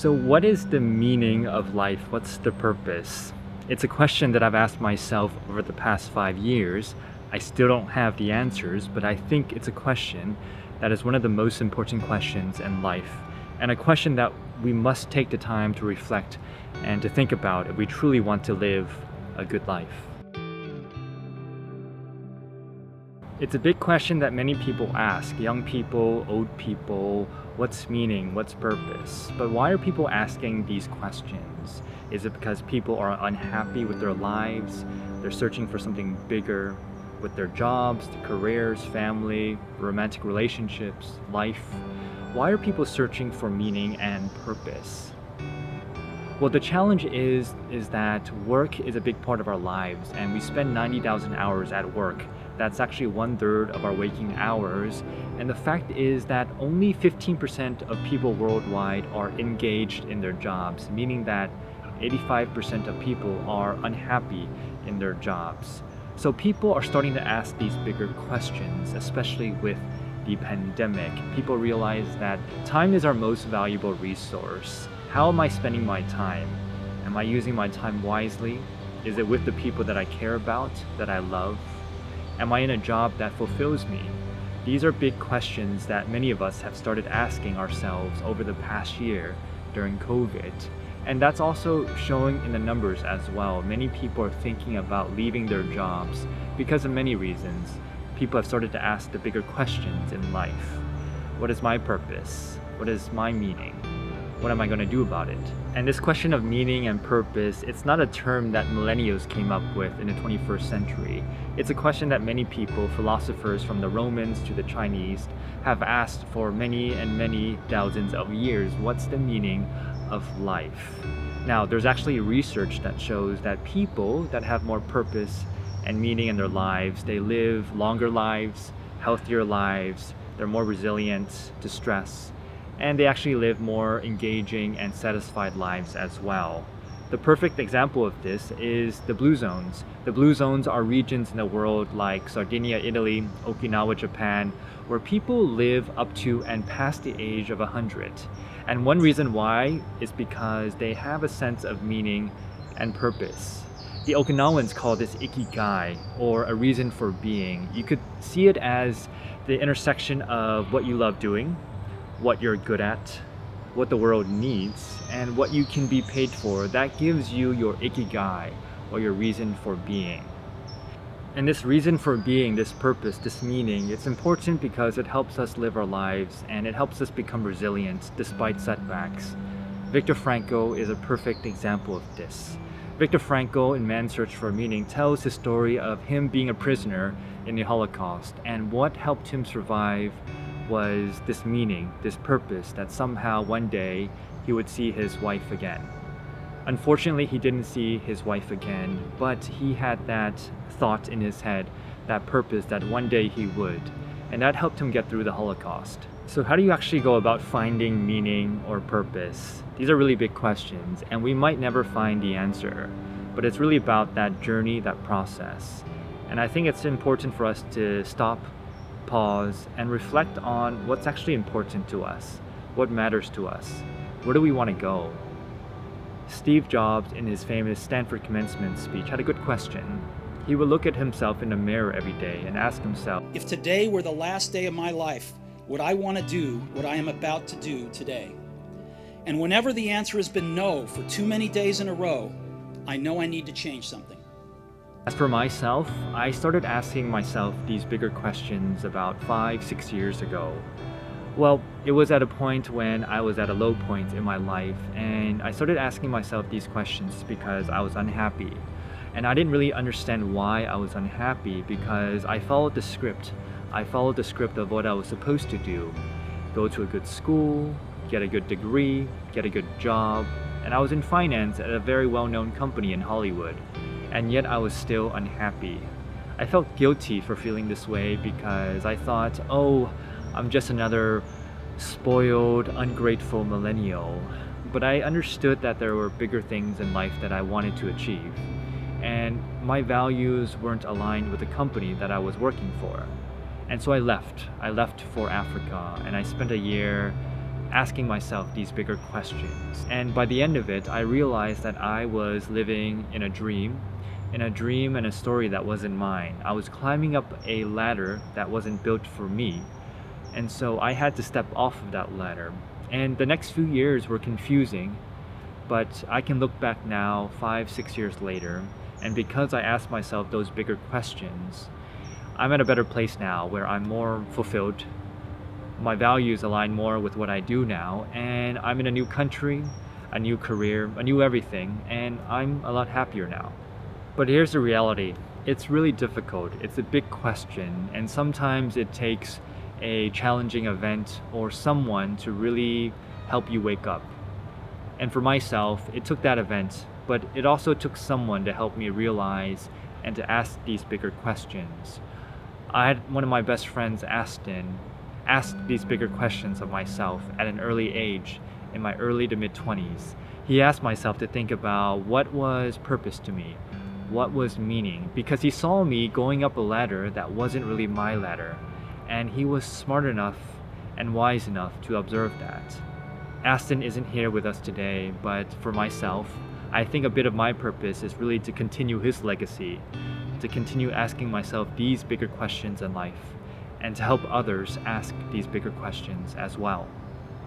So, what is the meaning of life? What's the purpose? It's a question that I've asked myself over the past 5 years. I still don't have the answers, but I think it's a question that is one of the most important questions in life, and a question that we must take the time to reflect and to think about if we truly want to live a good life. It's a big question that many people ask, young people, old people, what's meaning, what's purpose? But why are people asking these questions? Is it because people are unhappy with their lives? They're searching for something bigger with their jobs, careers, family, romantic relationships, life? Why are people searching for meaning and purpose? Well, the challenge is that work is a big part of our lives, and we spend 90,000 hours at work. That's actually 1/3 of our waking hours. And the fact is that only 15% of people worldwide are engaged in their jobs, meaning that 85% of people are unhappy in their jobs. So people are starting to ask these bigger questions, especially with the pandemic. People realize that time is our most valuable resource. How am I spending my time? Am I using my time wisely? Is it with the people that I care about, that I love? Am I in a job that fulfills me? These are big questions that many of us have started asking ourselves over the past year during COVID. And that's also showing in the numbers as well. Many people are thinking about leaving their jobs because of many reasons. People have started to ask the bigger questions in life. What is my purpose? What is my meaning? What am I going to do about it? And this question of meaning and purpose, it's not a term that millennials came up with in the 21st century. It's a question that many people, philosophers from the Romans to the Chinese, have asked for many and many thousands of years. What's the meaning of life? Now, there's actually research that shows that people that have more purpose and meaning in their lives, they live longer lives, healthier lives, they're more resilient to stress, and they actually live more engaging and satisfied lives as well. The perfect example of this is the blue zones. The blue zones are regions in the world like Sardinia, Italy, Okinawa, Japan, where people live up to and past the age of 100. And one reason why is because they have a sense of meaning and purpose. The Okinawans call this Ikigai, or a reason for being. You could see it as the intersection of what you love doing, what you're good at, what the world needs, and what you can be paid for. That gives you your Ikigai, or your reason for being. And this reason for being, this purpose, this meaning, it's important because it helps us live our lives and it helps us become resilient despite setbacks. Viktor Frankl is a perfect example of this. Viktor Frankl, in Man's Search for Meaning, tells his story of him being a prisoner in the Holocaust, and what helped him survive was this meaning, this purpose, that somehow one day he would see his wife again. Unfortunately, he didn't see his wife again, but he had that thought in his head, that purpose, that one day he would, and that helped him get through the Holocaust. So how do you actually go about finding meaning or purpose? These are really big questions, and we might never find the answer, but it's really about that journey, that process. And I think it's important for us to stop, pause, and reflect on what's actually important to us, what matters to us, where do we want to go. Steve Jobs, in his famous Stanford commencement speech, had a good question. He would look at himself in the mirror every day and ask himself, if today were the last day of my life, would I want to do what I am about to do today? And whenever the answer has been no for too many days in a row, I know I need to change something. As for myself, I started asking myself these bigger questions about 5-6 years ago. Well, it was at a point when I was at a low point in my life, and I started asking myself these questions because I was unhappy. And I didn't really understand why I was unhappy, because I followed the script. I followed the script of what I was supposed to do. Go to a good school, get a good degree, get a good job, and I was in finance at a very well-known company in Hollywood. And yet I was still unhappy. I felt guilty for feeling this way because I thought, oh, I'm just another spoiled, ungrateful millennial. But I understood that there were bigger things in life that I wanted to achieve. And my values weren't aligned with the company that I was working for. And so I left. I left for Africa, and I spent a year asking myself these bigger questions. And by the end of it, I realized that I was living in a dream and a story that wasn't mine. I was climbing up a ladder that wasn't built for me. And so I had to step off of that ladder. And the next few years were confusing, but I can look back now, 5, 6 years later, and because I asked myself those bigger questions, I'm at a better place now where I'm more fulfilled. My values align more with what I do now, and I'm in a new country, a new career, a new everything, and I'm a lot happier now. But here's the reality. It's really difficult. It's a big question, and sometimes it takes a challenging event or someone to really help you wake up. And for myself, it took that event, but it also took someone to help me realize and to ask these bigger questions. I had one of my best friends, Aston, ask these bigger questions of myself at an early age, in my early to mid-20s. He asked myself to think about what was purpose to me, what was meaning, because he saw me going up a ladder that wasn't really my ladder, and he was smart enough and wise enough to observe that. Aston isn't here with us today, but for myself, I think a bit of my purpose is really to continue his legacy, to continue asking myself these bigger questions in life, and to help others ask these bigger questions as well.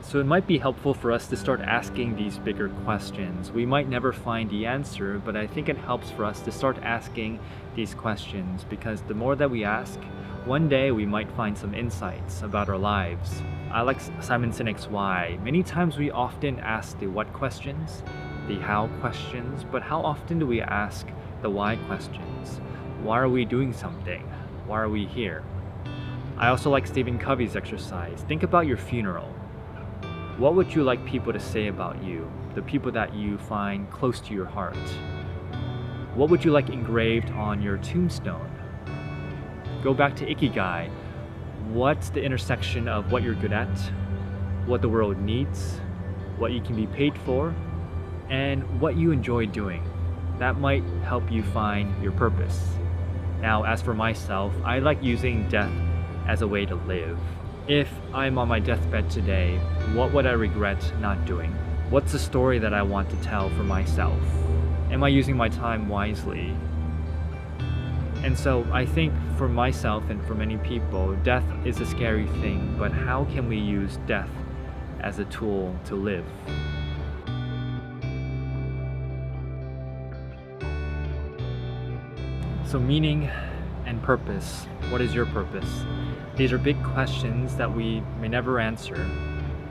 So it might be helpful for us to start asking these bigger questions. We might never find the answer, but I think it helps for us to start asking these questions, because the more that we ask, one day we might find some insights about our lives. I like Simon Sinek's why. Many times we often ask the what questions, the how questions, but how often do we ask the why questions? Why are we doing something? Why are we here? I also like Stephen Covey's exercise. Think about your funeral. What would you like people to say about you, the people that you find close to your heart? What would you like engraved on your tombstone? Go back to Ikigai. What's the intersection of what you're good at, what the world needs, what you can be paid for, and what you enjoy doing? That might help you find your purpose. Now, as for myself, I like using death as a way to live. If I'm on my deathbed today, what would I regret not doing? What's the story that I want to tell for myself? Am I using my time wisely? And so I think for myself and for many people, death is a scary thing, but how can we use death as a tool to live? So meaning and purpose. What is your purpose? These are big questions that we may never answer,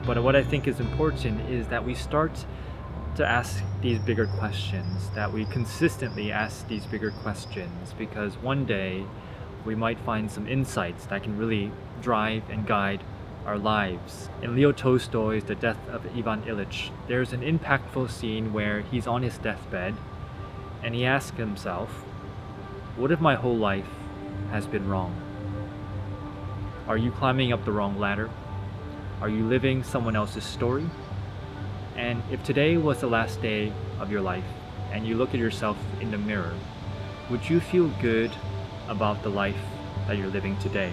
but what I think is important is that we start to ask these bigger questions, that we consistently ask these bigger questions, because one day we might find some insights that can really drive and guide our lives. In Leo Tolstoy's The Death of Ivan Ilyich, there's an impactful scene where he's on his deathbed and he asks himself, what if my whole life has been wrong? Are you climbing up the wrong ladder? Are you living someone else's story? And if today was the last day of your life and you look at yourself in the mirror, would you feel good about the life that you're living today?